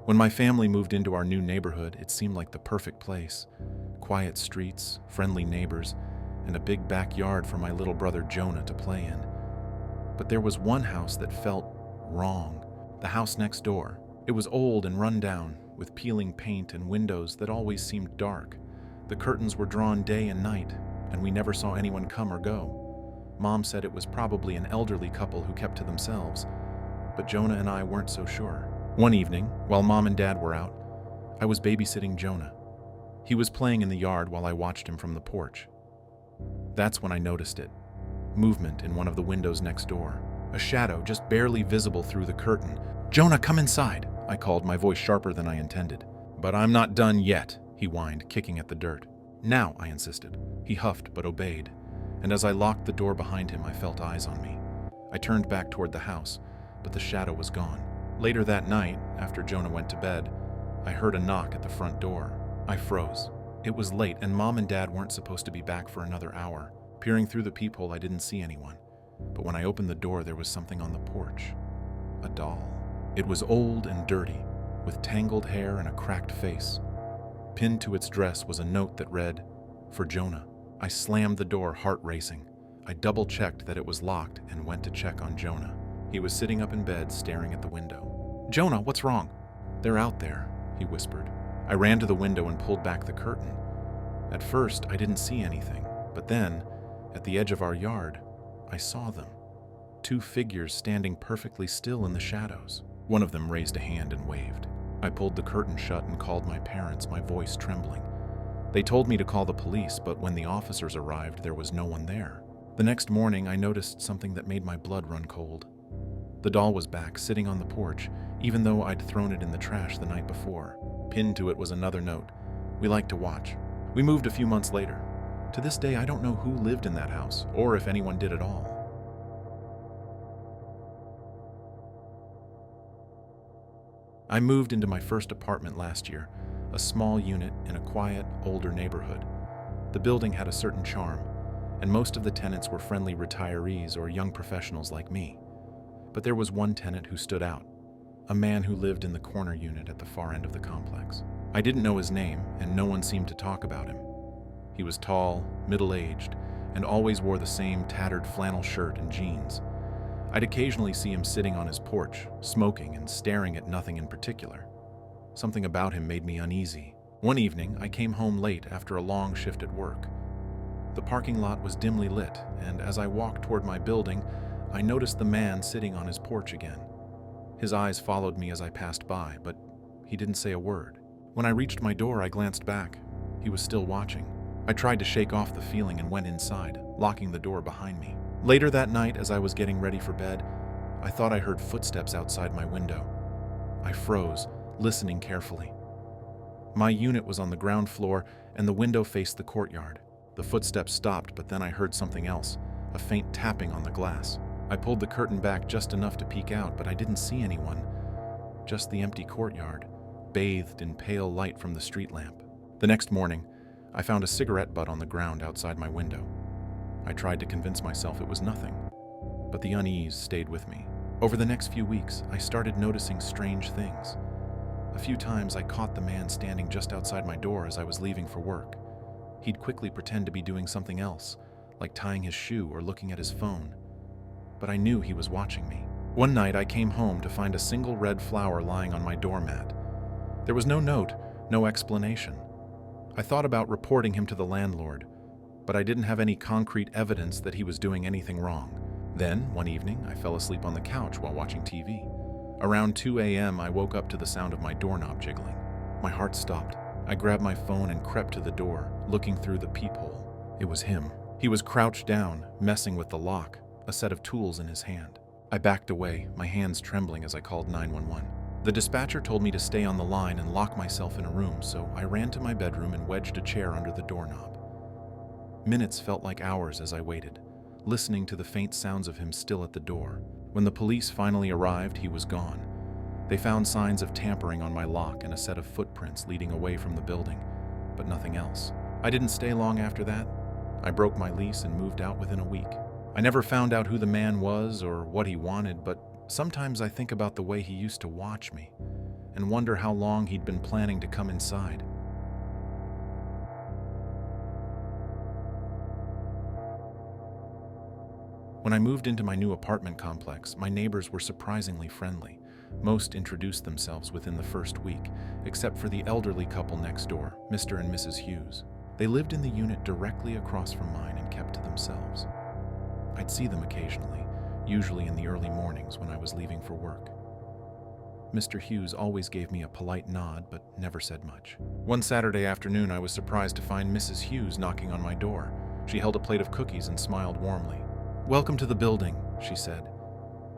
When my family moved into our new neighborhood, it seemed like the perfect place. Quiet streets, friendly neighbors, and a big backyard for my little brother Jonah to play in. But there was one house that felt wrong. The house next door. It was old and run down, with peeling paint and windows that always seemed dark. The curtains were drawn day and night, and we never saw anyone come or go. Mom said it was probably an elderly couple who kept to themselves, but Jonah and I weren't so sure. One evening, while Mom and Dad were out, I was babysitting Jonah. He was playing in the yard while I watched him from the porch. That's when I noticed it. Movement in one of the windows next door. A shadow just barely visible through the curtain. "Jonah, come inside," I called, my voice sharper than I intended. "But I'm not done yet," he whined, kicking at the dirt. "Now," I insisted. He huffed but obeyed, and as I locked the door behind him, I felt eyes on me. I turned back toward the house, but the shadow was gone. Later that night, after Jonah went to bed, I heard a knock at the front door. I froze. It was late, and Mom and Dad weren't supposed to be back for another hour. Peering through the peephole, I didn't see anyone. But when I opened the door, there was something on the porch. A doll. It was old and dirty, with tangled hair and a cracked face. Pinned to its dress was a note that read, "For Jonah." I slammed the door, heart racing. I double-checked that it was locked and went to check on Jonah. He was sitting up in bed, staring at the window. "Jonah, what's wrong?" "They're out there," he whispered. I ran to the window and pulled back the curtain. At first, I didn't see anything, but then, at the edge of our yard, I saw them. Two figures standing perfectly still in the shadows. One of them raised a hand and waved. I pulled the curtain shut and called my parents, my voice trembling. They told me to call the police, but when the officers arrived, there was no one there. The next morning, I noticed something that made my blood run cold. The doll was back, sitting on the porch, even though I'd thrown it in the trash the night before. Pinned to it was another note. "We like to watch." We moved a few months later. To this day, I don't know who lived in that house, or if anyone did at all. I moved into my first apartment last year, a small unit in a quiet, older neighborhood. The building had a certain charm, and most of the tenants were friendly retirees or young professionals like me. But there was one tenant who stood out, a man who lived in the corner unit at the far end of the complex. I didn't know his name, and no one seemed to talk about him. He was tall, middle-aged, and always wore the same tattered flannel shirt and jeans. I'd occasionally see him sitting on his porch, smoking and staring at nothing in particular. Something about him made me uneasy. One evening, I came home late after a long shift at work. The parking lot was dimly lit, and as I walked toward my building, I noticed the man sitting on his porch again. His eyes followed me as I passed by, but he didn't say a word. When I reached my door, I glanced back. He was still watching. I tried to shake off the feeling and went inside, locking the door behind me. Later that night, as I was getting ready for bed, I thought I heard footsteps outside my window. I froze, listening carefully. My unit was on the ground floor, and the window faced the courtyard. The footsteps stopped, but then I heard something else, a faint tapping on the glass. I pulled the curtain back just enough to peek out, but I didn't see anyone. Just the empty courtyard, bathed in pale light from the street lamp. The next morning, I found a cigarette butt on the ground outside my window. I tried to convince myself it was nothing, but the unease stayed with me. Over the next few weeks, I started noticing strange things. A few times I caught the man standing just outside my door as I was leaving for work. He'd quickly pretend to be doing something else, like tying his shoe or looking at his phone. But I knew he was watching me. One night I came home to find a single red flower lying on my doormat. There was no note, no explanation. I thought about reporting him to the landlord, but I didn't have any concrete evidence that he was doing anything wrong. Then, one evening, I fell asleep on the couch while watching TV. Around 2 a.m., I woke up to the sound of my doorknob jiggling. My heart stopped. I grabbed my phone and crept to the door, looking through the peephole. It was him. He was crouched down, messing with the lock, a set of tools in his hand. I backed away, my hands trembling as I called 911. The dispatcher told me to stay on the line and lock myself in a room, so I ran to my bedroom and wedged a chair under the doorknob. Minutes felt like hours as I waited, listening to the faint sounds of him still at the door. When the police finally arrived, he was gone. They found signs of tampering on my lock and a set of footprints leading away from the building, but nothing else. I didn't stay long after that. I broke my lease and moved out within a week. I never found out who the man was or what he wanted, but sometimes I think about the way he used to watch me, and wonder how long he'd been planning to come inside. When I moved into my new apartment complex, my neighbors were surprisingly friendly. Most introduced themselves within the first week, except for the elderly couple next door, Mr. and Mrs. Hughes. They lived in the unit directly across from mine and kept to themselves. I'd see them occasionally, usually in the early mornings when I was leaving for work. Mr. Hughes always gave me a polite nod, but never said much. One Saturday afternoon, I was surprised to find Mrs. Hughes knocking on my door. She held a plate of cookies and smiled warmly. "Welcome to the building," she said.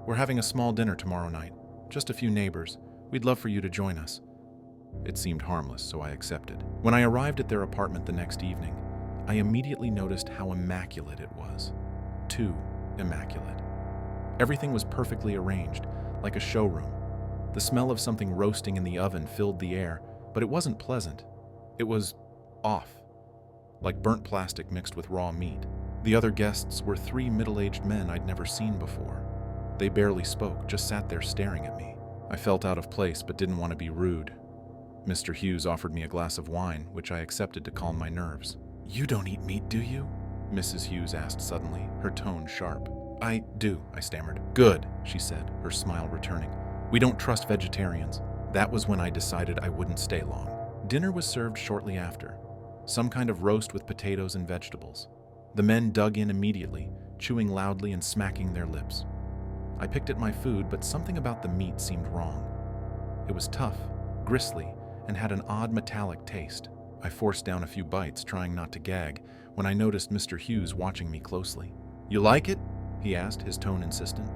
"We're having a small dinner tomorrow night. Just a few neighbors. We'd love for you to join us." It seemed harmless, so I accepted. When I arrived at their apartment the next evening, I immediately noticed how immaculate it was. Too immaculate. Everything was perfectly arranged, like a showroom. The smell of something roasting in the oven filled the air, but it wasn't pleasant. It was off, like burnt plastic mixed with raw meat. The other guests were 3 middle-aged men I'd never seen before. They barely spoke, just sat there staring at me. I felt out of place but didn't want to be rude. Mr. Hughes offered me a glass of wine, which I accepted to calm my nerves. "You don't eat meat, do you?" Mrs. Hughes asked suddenly, her tone sharp. "I do," I stammered. "Good," she said, her smile returning. "We don't trust vegetarians." That was when I decided I wouldn't stay long. Dinner was served shortly after. Some kind of roast with potatoes and vegetables. The men dug in immediately, chewing loudly and smacking their lips. I picked at my food, but something about the meat seemed wrong. It was tough, gristly, and had an odd metallic taste. I forced down a few bites, trying not to gag, when I noticed Mr. Hughes watching me closely. "You like it?" he asked, his tone insistent.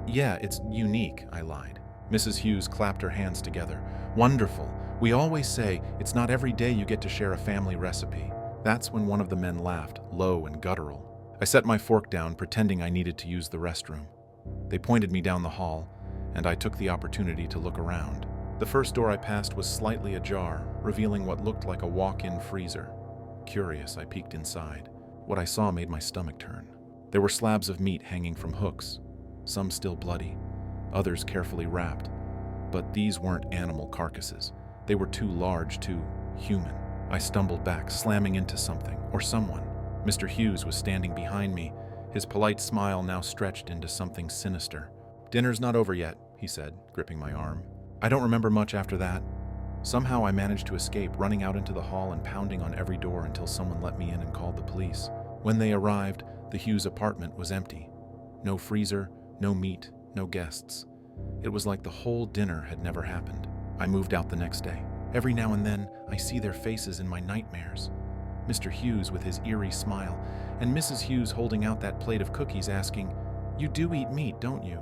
Yeah, it's unique," I lied. Mrs. Hughes clapped her hands together. "Wonderful. We always say it's not every day you get to share a family recipe." That's when one of the men laughed, low and guttural. I set my fork down, pretending I needed to use the restroom. They pointed me down the hall, and I took the opportunity to look around. The first door I passed was slightly ajar, revealing what looked like a walk-in freezer. Curious, I peeked inside. What I saw made my stomach turn. There were slabs of meat hanging from hooks, some still bloody, others carefully wrapped. But these weren't animal carcasses. They were too large, too human. I stumbled back, slamming into something, or someone. Mr. Hughes was standing behind me, his polite smile now stretched into something sinister. "Dinner's not over yet," he said, gripping my arm. I don't remember much after that. Somehow I managed to escape, running out into the hall and pounding on every door until someone let me in and called the police. When they arrived, the Hughes apartment was empty. No freezer, no meat, no guests. It was like the whole dinner had never happened. I moved out the next day. Every now and then, I see their faces in my nightmares. Mr. Hughes with his eerie smile, and Mrs. Hughes holding out that plate of cookies asking, "You do eat meat, don't you?"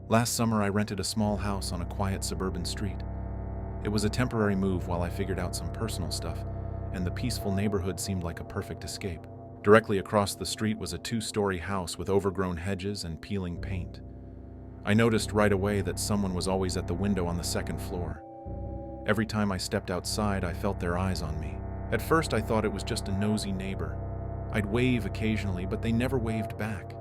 Last summer, I rented a small house on a quiet suburban street. It was a temporary move while I figured out some personal stuff, and the peaceful neighborhood seemed like a perfect escape. Directly across the street was a 2-story house with overgrown hedges and peeling paint. I noticed right away that someone was always at the window on the 2nd floor. Every time I stepped outside, I felt their eyes on me. At first, I thought it was just a nosy neighbor. I'd wave occasionally, but they never waved back.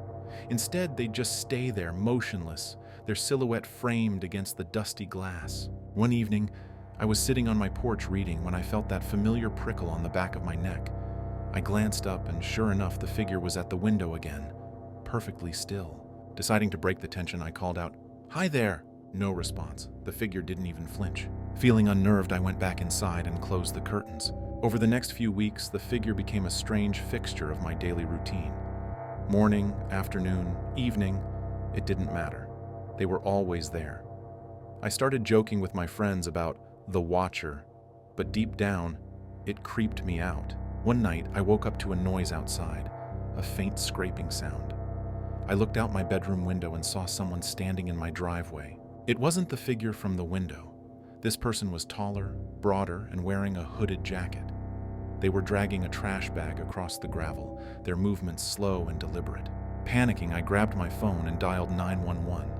Instead, they'd just stay there, motionless, their silhouette framed against the dusty glass. One evening, I was sitting on my porch reading when I felt that familiar prickle on the back of my neck. I glanced up, and sure enough, the figure was at the window again, perfectly still. Deciding to break the tension, I called out, "Hi there!" No response. The figure didn't even flinch. Feeling unnerved, I went back inside and closed the curtains. Over the next few weeks, the figure became a strange fixture of my daily routine. Morning, afternoon, evening, it didn't matter. They were always there. I started joking with my friends about the Watcher, but deep down, it creeped me out. One night, I woke up to a noise outside, a faint scraping sound. I looked out my bedroom window and saw someone standing in my driveway. It wasn't the figure from the window. This person was taller, broader, and wearing a hooded jacket. They were dragging a trash bag across the gravel, their movements slow and deliberate. Panicking, I grabbed my phone and dialed 911.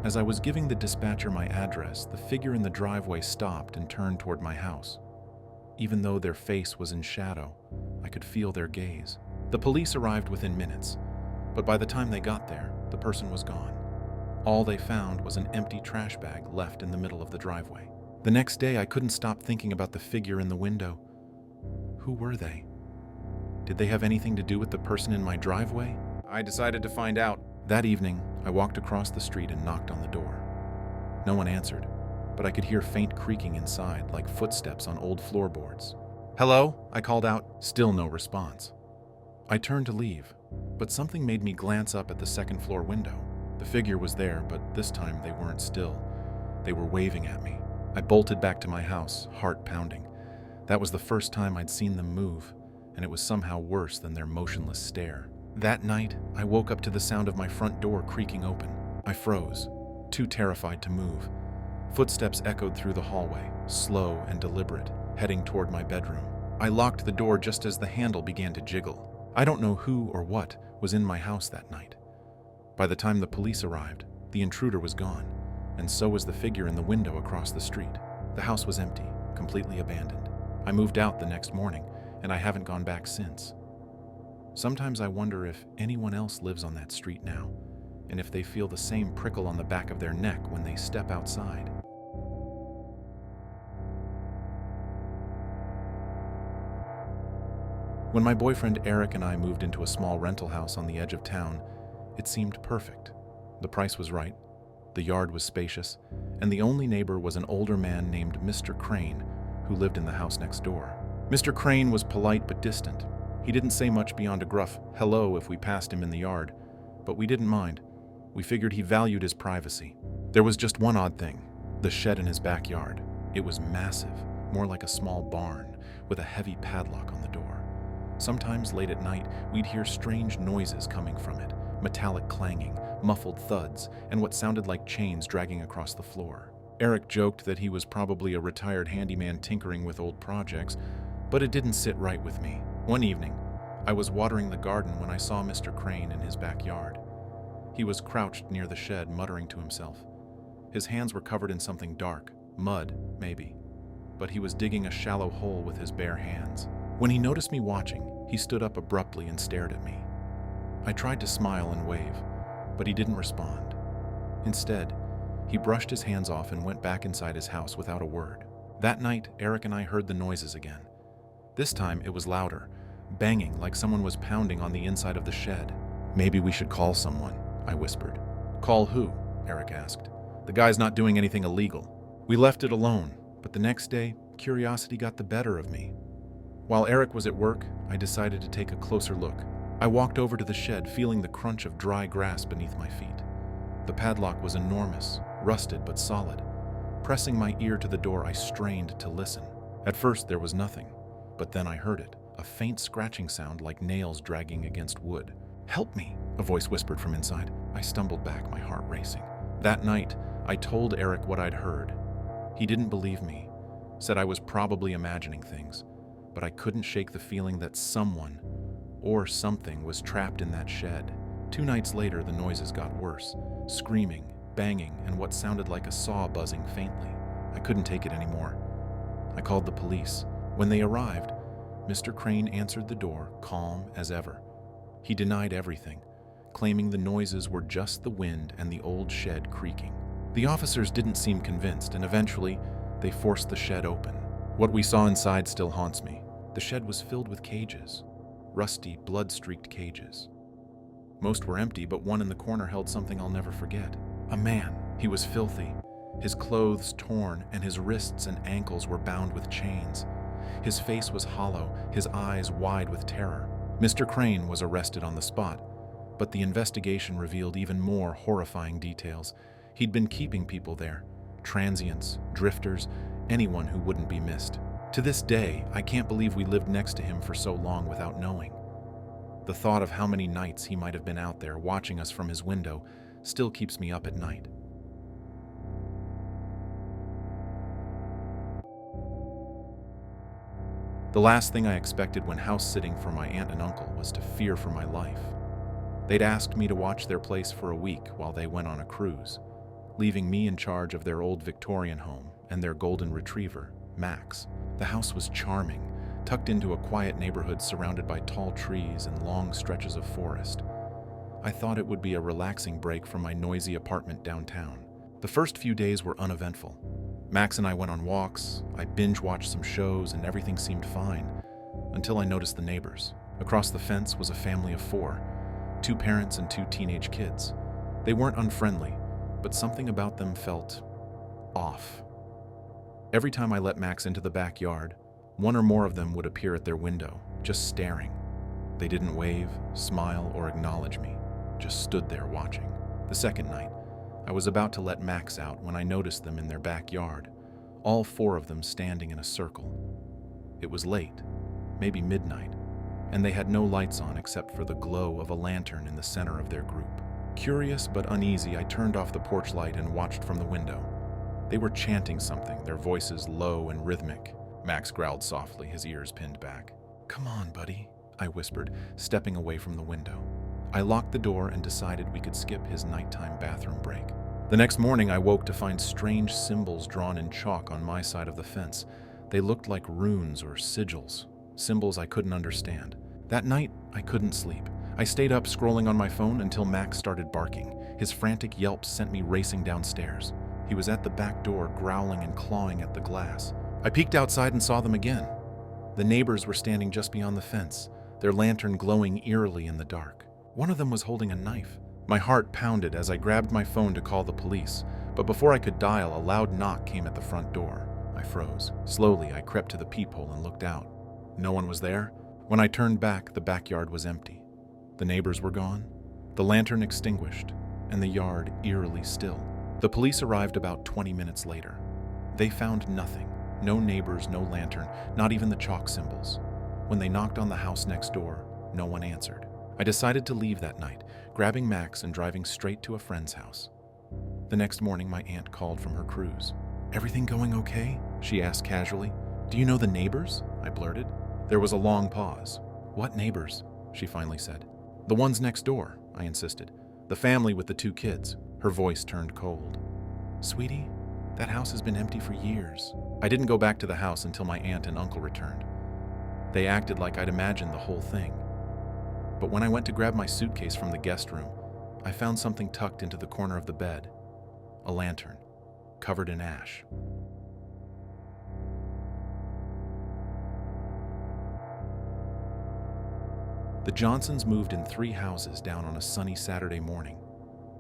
As I was giving the dispatcher my address, the figure in the driveway stopped and turned toward my house. Even though their face was in shadow, I could feel their gaze. The police arrived within minutes, but by the time they got there, the person was gone. All they found was an empty trash bag left in the middle of the driveway. The next day, I couldn't stop thinking about the figure in the window. Who were they? Did they have anything to do with the person in my driveway? I decided to find out. That evening, I walked across the street and knocked on the door. No one answered, but I could hear faint creaking inside, like footsteps on old floorboards. "Hello?" I called out. Still no response. I turned to leave, but something made me glance up at the second-floor window. The figure was there, but this time they weren't still. They were waving at me. I bolted back to my house, heart pounding. That was the first time I'd seen them move, and it was somehow worse than their motionless stare. That night, I woke up to the sound of my front door creaking open. I froze, too terrified to move. Footsteps echoed through the hallway, slow and deliberate, heading toward my bedroom. I locked the door just as the handle began to jiggle. I don't know who or what was in my house that night. By the time the police arrived, the intruder was gone, and so was the figure in the window across the street. The house was empty, completely abandoned. I moved out the next morning, and I haven't gone back since. Sometimes I wonder if anyone else lives on that street now, and if they feel the same prickle on the back of their neck when they step outside. When my boyfriend Eric and I moved into a small rental house on the edge of town, it seemed perfect. The price was right, the yard was spacious, and the only neighbor was an older man named Mr. Crane, who lived in the house next door. Mr. Crane was polite but distant. He didn't say much beyond a gruff hello if we passed him in the yard, but we didn't mind. We figured he valued his privacy. There was just one odd thing, the shed in his backyard. It was massive, more like a small barn, with a heavy padlock on the door. Sometimes late at night, we'd hear strange noises coming from it, metallic clanging, muffled thuds, and what sounded like chains dragging across the floor. Eric joked that he was probably a retired handyman tinkering with old projects, but it didn't sit right with me. One evening, I was watering the garden when I saw Mr. Crane in his backyard. He was crouched near the shed, muttering to himself. His hands were covered in something dark, mud, maybe, but he was digging a shallow hole with his bare hands. When he noticed me watching, he stood up abruptly and stared at me. I tried to smile and wave, but he didn't respond. Instead, he brushed his hands off and went back inside his house without a word. That night, Eric and I heard the noises again. This time, it was louder, banging like someone was pounding on the inside of the shed. "Maybe we should call someone," I whispered. "Call who?" Eric asked. "The guy's not doing anything illegal." We left it alone, but the next day, curiosity got the better of me. While Eric was at work, I decided to take a closer look. I walked over to the shed, feeling the crunch of dry grass beneath my feet. The padlock was enormous, rusted but solid. Pressing my ear to the door, I strained to listen. At first, there was nothing, but then I heard it, a faint scratching sound like nails dragging against wood. "Help me," a voice whispered from inside. I stumbled back, my heart racing. That night, I told Eric what I'd heard. He didn't believe me, said I was probably imagining things, but I couldn't shake the feeling that someone or something was trapped in that shed. 2 nights later, the noises got worse, screaming, banging, and what sounded like a saw buzzing faintly. I couldn't take it anymore. I called the police. When they arrived, Mr. Crane answered the door, calm as ever. He denied everything, claiming the noises were just the wind and the old shed creaking. The officers didn't seem convinced, and eventually, they forced the shed open. What we saw inside still haunts me. The shed was filled with cages, rusty, blood-streaked cages. Most were empty, but one in the corner held something I'll never forget. A man. He was filthy, his clothes torn, and his wrists and ankles were bound with chains. His face was hollow, his eyes wide with terror. Mr. Crane was arrested on the spot, but the investigation revealed even more horrifying details. He'd been keeping people there, transients, drifters, anyone who wouldn't be missed. To this day, I can't believe we lived next to him for so long without knowing. The thought of how many nights he might have been out there watching us from his window still keeps me up at night. The last thing I expected when house-sitting for my aunt and uncle was to fear for my life. They'd asked me to watch their place for a week while they went on a cruise, leaving me in charge of their old Victorian home and their golden retriever, Max. The house was charming, tucked into a quiet neighborhood surrounded by tall trees and long stretches of forest. I thought it would be a relaxing break from my noisy apartment downtown. The first few days were uneventful. Max and I went on walks, I binge-watched some shows, and everything seemed fine, until I noticed the neighbors. Across the fence was a family of 4, 2 parents and 2 teenage kids. They weren't unfriendly, but something about them felt off. Every time I let Max into the backyard, one or more of them would appear at their window, just staring. They didn't wave, smile, or acknowledge me, just stood there watching. The second night, I was about to let Max out when I noticed them in their backyard, all 4 of them standing in a circle. It was late, maybe midnight, and they had no lights on except for the glow of a lantern in the center of their group. Curious but uneasy, I turned off the porch light and watched from the window. They were chanting something, their voices low and rhythmic. Max growled softly, his ears pinned back. "Come on, buddy," I whispered, stepping away from the window. I locked the door and decided we could skip his nighttime bathroom break. The next morning, I woke to find strange symbols drawn in chalk on my side of the fence. They looked like runes or sigils, symbols I couldn't understand. That night, I couldn't sleep. I stayed up scrolling on my phone until Max started barking. His frantic yelps sent me racing downstairs. He was at the back door, growling and clawing at the glass. I peeked outside and saw them again. The neighbors were standing just beyond the fence, their lantern glowing eerily in the dark. One of them was holding a knife. My heart pounded as I grabbed my phone to call the police, but before I could dial, a loud knock came at the front door. I froze. Slowly, I crept to the peephole and looked out. No one was there. When I turned back, the backyard was empty. The neighbors were gone, the lantern extinguished, and the yard eerily still. The police arrived about 20 minutes later. They found nothing. No neighbors, no lantern, not even the chalk symbols. When they knocked on the house next door, no one answered. I decided to leave that night, grabbing Max and driving straight to a friend's house. The next morning, my aunt called from her cruise. "Everything going okay?" she asked casually. "Do you know the neighbors?" I blurted. There was a long pause. "What neighbors?" she finally said. "The ones next door," I insisted. "The family with the 2 kids." Her voice turned cold. "Sweetie, that house has been empty for years." I didn't go back to the house until my aunt and uncle returned. They acted like I'd imagined the whole thing. But when I went to grab my suitcase from the guest room, I found something tucked into the corner of the bed. A lantern, covered in ash. The Johnsons moved in 3 houses down on a sunny Saturday morning.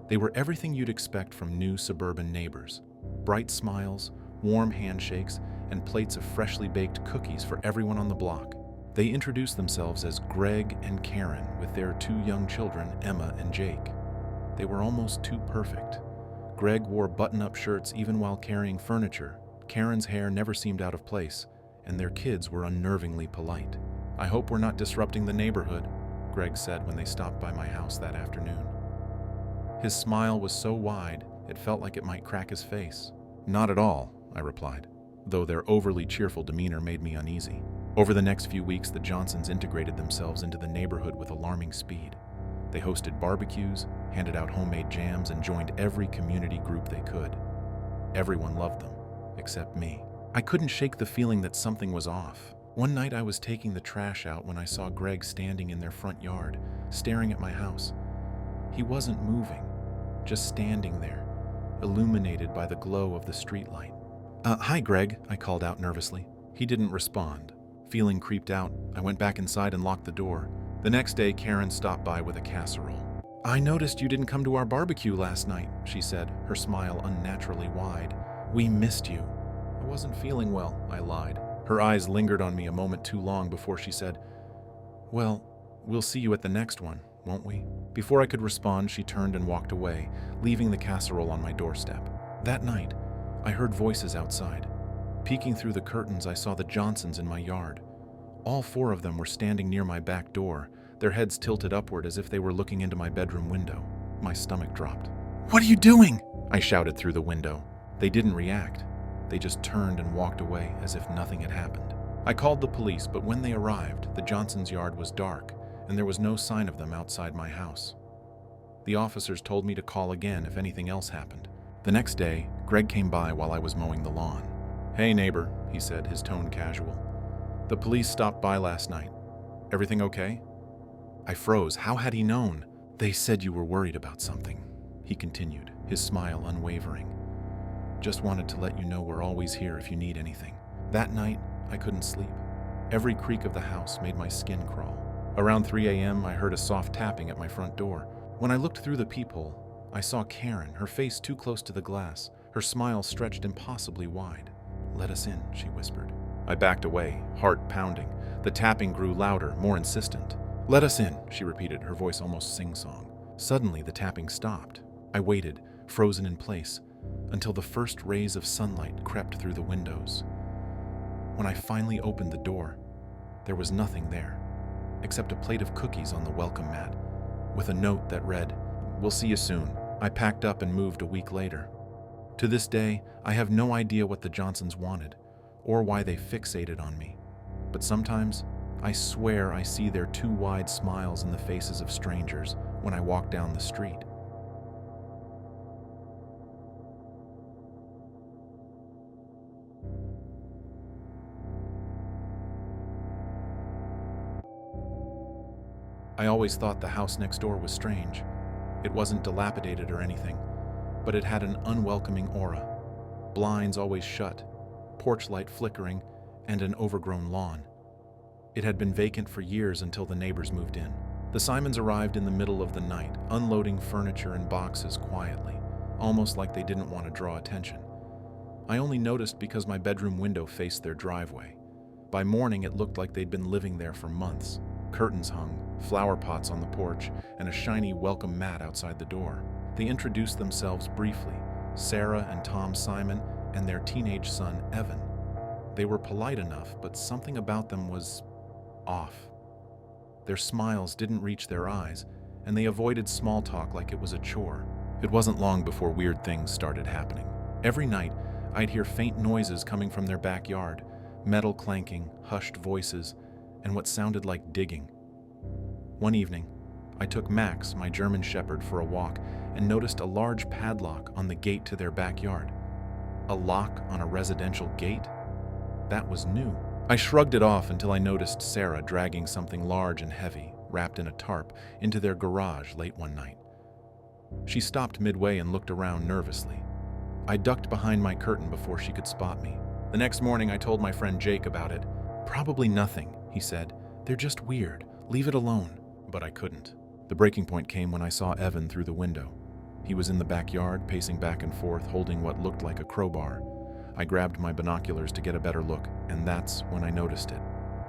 They were everything you'd expect from new suburban neighbors. Bright smiles, warm handshakes, and plates of freshly baked cookies for everyone on the block. They introduced themselves as Greg and Karen with their 2 young children, Emma and Jake. They were almost too perfect. Greg wore button-up shirts even while carrying furniture. Karen's hair never seemed out of place, and their kids were unnervingly polite. "I hope we're not disrupting the neighborhood," Greg said when they stopped by my house that afternoon. His smile was so wide, it felt like it might crack his face. "Not at all," I replied, though their overly cheerful demeanor made me uneasy. Over the next few weeks, the Johnsons integrated themselves into the neighborhood with alarming speed. They hosted barbecues, handed out homemade jams, and joined every community group they could. Everyone loved them, except me. I couldn't shake the feeling that something was off. One night I was taking the trash out when I saw Greg standing in their front yard, staring at my house. He wasn't moving, just standing there, illuminated by the glow of the streetlight. Hi, Greg," I called out nervously. He didn't respond. Feeling creeped out, I went back inside and locked the door. The next day, Karen stopped by with a casserole. "I noticed you didn't come to our barbecue last night," she said, her smile unnaturally wide. "We missed you." "I wasn't feeling well," I lied. Her eyes lingered on me a moment too long before she said, "Well, we'll see you at the next one, won't we?" Before I could respond, she turned and walked away, leaving the casserole on my doorstep. That night, I heard voices outside. Peeking through the curtains, I saw the Johnsons in my yard. All 4 of them were standing near my back door, their heads tilted upward as if they were looking into my bedroom window. My stomach dropped. "What are you doing?" I shouted through the window. They didn't react. They just turned and walked away as if nothing had happened. I called the police, but when they arrived, the Johnsons' yard was dark, and there was no sign of them outside my house. The officers told me to call again if anything else happened. The next day, Greg came by while I was mowing the lawn. "Hey, neighbor," he said, his tone casual. "The police stopped by last night. Everything okay?" I froze. How had he known? They said you were worried about something, he continued, his smile unwavering. Just wanted to let you know we're always here if you need anything. That night, I couldn't sleep. Every creak of the house made my skin crawl. Around 3 a.m., I heard a soft tapping at my front door. When I looked through the peephole, I saw Karen, her face too close to the glass, her smile stretched impossibly wide. "Let us in," she whispered. I backed away, heart pounding. The tapping grew louder, more insistent. "Let us in," she repeated, her voice almost sing-song. Suddenly, the tapping stopped. I waited, frozen in place, until the first rays of sunlight crept through the windows. When I finally opened the door, there was nothing there, except a plate of cookies on the welcome mat, with a note that read, "We'll see you soon." I packed up and moved a week later. To this day, I have no idea what the Johnsons wanted, or why they fixated on me. But sometimes, I swear I see their too wide smiles in the faces of strangers when I walk down the street. I always thought the house next door was strange. It wasn't dilapidated or anything, but it had an unwelcoming aura. Blinds always shut, porch light flickering, and an overgrown lawn. It had been vacant for years until the neighbors moved in. The Simons arrived in the middle of the night, unloading furniture and boxes quietly, almost like they didn't want to draw attention. I only noticed because my bedroom window faced their driveway. By morning, it looked like they'd been living there for months. Curtains hung, flower pots on the porch, and a shiny welcome mat outside the door. They introduced themselves briefly, Sarah and Tom Simon, and their teenage son, Evan. They were polite enough, but something about them was off. Their smiles didn't reach their eyes, and they avoided small talk like it was a chore. It wasn't long before weird things started happening. Every night, I'd hear faint noises coming from their backyard, metal clanking, hushed voices, and what sounded like digging. One evening, I took Max, my German Shepherd, for a walk and noticed a large padlock on the gate to their backyard. A lock on a residential gate? That was new. I shrugged it off until I noticed Sarah dragging something large and heavy, wrapped in a tarp, into their garage late one night. She stopped midway and looked around nervously. I ducked behind my curtain before she could spot me. The next morning, I told my friend Jake about it. "Probably nothing," he said. "They're just weird. Leave it alone." But I couldn't. The breaking point came when I saw Evan through the window. He was in the backyard, pacing back and forth, holding what looked like a crowbar. I grabbed my binoculars to get a better look, and that's when I noticed it.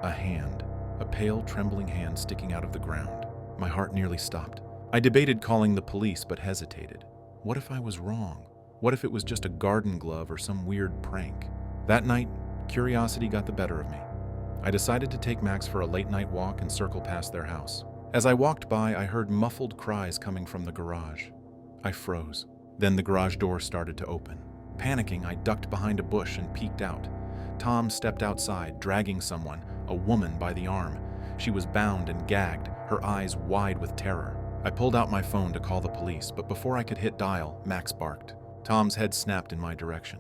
A hand. A pale, trembling hand sticking out of the ground. My heart nearly stopped. I debated calling the police, but hesitated. What if I was wrong? What if it was just a garden glove or some weird prank? That night, curiosity got the better of me. I decided to take Max for a late-night walk and circle past their house. As I walked by, I heard muffled cries coming from the garage. I froze. Then the garage door started to open. Panicking, I ducked behind a bush and peeked out. Tom stepped outside, dragging someone, a woman, by the arm. She was bound and gagged, her eyes wide with terror. I pulled out my phone to call the police, but before I could hit dial, Max barked. Tom's head snapped in my direction.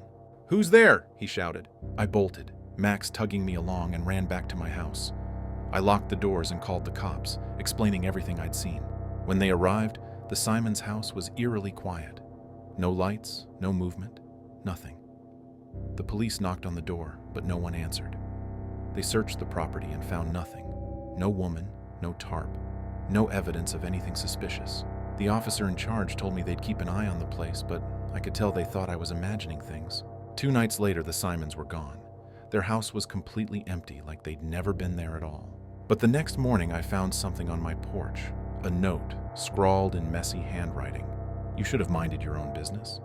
"Who's there?" he shouted. I bolted, Max tugging me along, and ran back to my house. I locked the doors and called the cops, explaining everything I'd seen. When they arrived, the Simons' house was eerily quiet. No lights, no movement, nothing. The police knocked on the door, but no one answered. They searched the property and found nothing. No woman, no tarp, no evidence of anything suspicious. The officer in charge told me they'd keep an eye on the place, but I could tell they thought I was imagining things. 2 nights later, the Simons were gone. Their house was completely empty, like they'd never been there at all. But the next morning, I found something on my porch. A note, scrawled in messy handwriting. "You should have minded your own business.